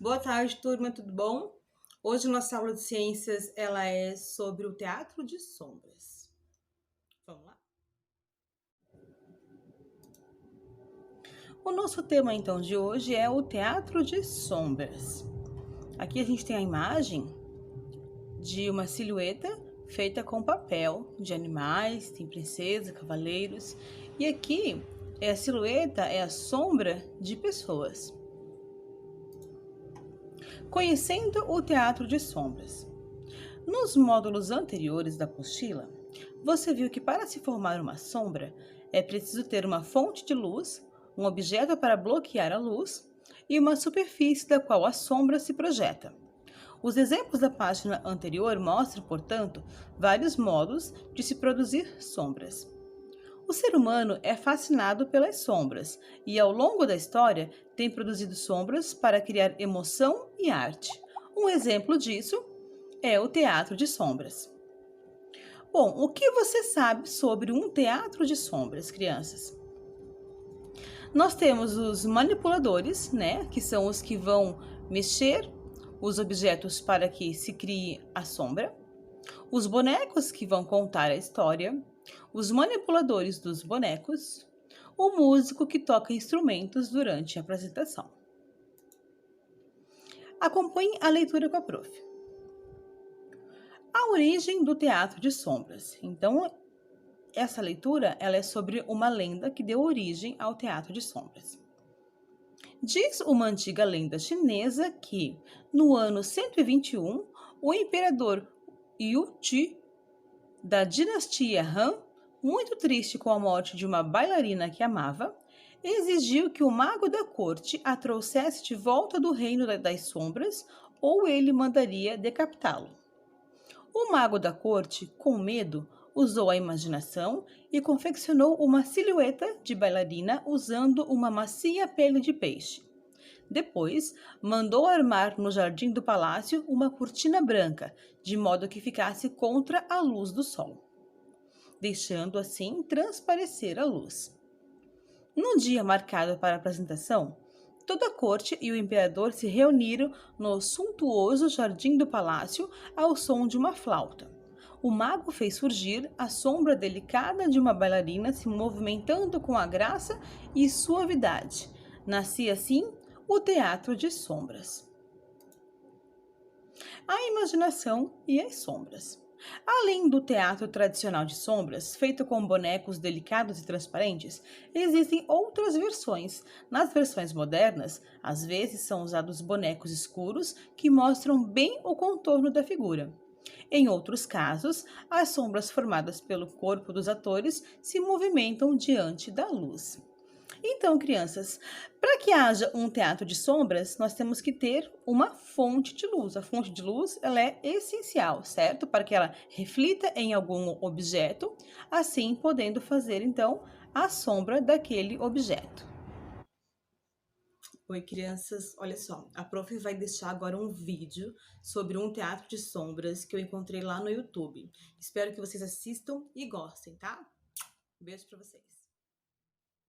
Boa tarde, turma, tudo bom? Hoje nossa aula de ciências ela é sobre o teatro de sombras. Vamos lá? O nosso tema então de hoje é o teatro de sombras. Aqui a gente tem a imagem de uma silhueta feita com papel de animais, tem princesa, cavaleiros, e aqui a silhueta é a sombra de pessoas. Conhecendo o teatro de sombras. Nos módulos anteriores da apostila, você viu que para se formar uma sombra é preciso ter uma fonte de luz, um objeto para bloquear a luz e uma superfície da qual a sombra se projeta. Os exemplos da página anterior mostram, portanto, vários modos de se produzir sombras. O ser humano é fascinado pelas sombras e, ao longo da história, tem produzido sombras para criar emoção e arte. Um exemplo disso é o teatro de sombras. Bom, o que você sabe sobre um teatro de sombras, crianças? Nós temos os manipuladores, né, que são os que vão mexer os objetos para que se crie a sombra. Os bonecos que vão contar a história, os manipuladores dos bonecos, o músico que toca instrumentos durante a apresentação. Acompanhe a leitura com a prof. A origem do teatro de sombras. Então, essa leitura ela é sobre uma lenda que deu origem ao teatro de sombras. Diz uma antiga lenda chinesa que, no ano 121, o imperador Yu Ti, da dinastia Han, muito triste com a morte de uma bailarina que amava, exigiu que o mago da corte a trouxesse de volta do reino das sombras ou ele mandaria decapitá-lo. O mago da corte, com medo, usou a imaginação e confeccionou uma silhueta de bailarina usando uma macia pele de peixe. Depois, mandou armar no jardim do palácio uma cortina branca, de modo que ficasse contra a luz do sol, deixando assim transparecer a luz. No dia marcado para a apresentação, toda a corte e o imperador se reuniram no suntuoso jardim do palácio ao som de uma flauta. O mago fez surgir a sombra delicada de uma bailarina se movimentando com a graça e suavidade. Nascia assim o teatro de sombras. A imaginação e as sombras. Além do teatro tradicional de sombras, feito com bonecos delicados e transparentes, existem outras versões. Nas versões modernas, às vezes são usados bonecos escuros que mostram bem o contorno da figura. Em outros casos, as sombras formadas pelo corpo dos atores se movimentam diante da luz. Então, crianças, para que haja um teatro de sombras, nós temos que ter uma fonte de luz. A fonte de luz ela é essencial, certo? Para que ela reflita em algum objeto, assim podendo fazer, então, a sombra daquele objeto. Oi, crianças, olha só, a prof vai deixar agora um vídeo sobre um teatro de sombras que eu encontrei lá no YouTube. Espero que vocês assistam e gostem, tá? Beijo para vocês.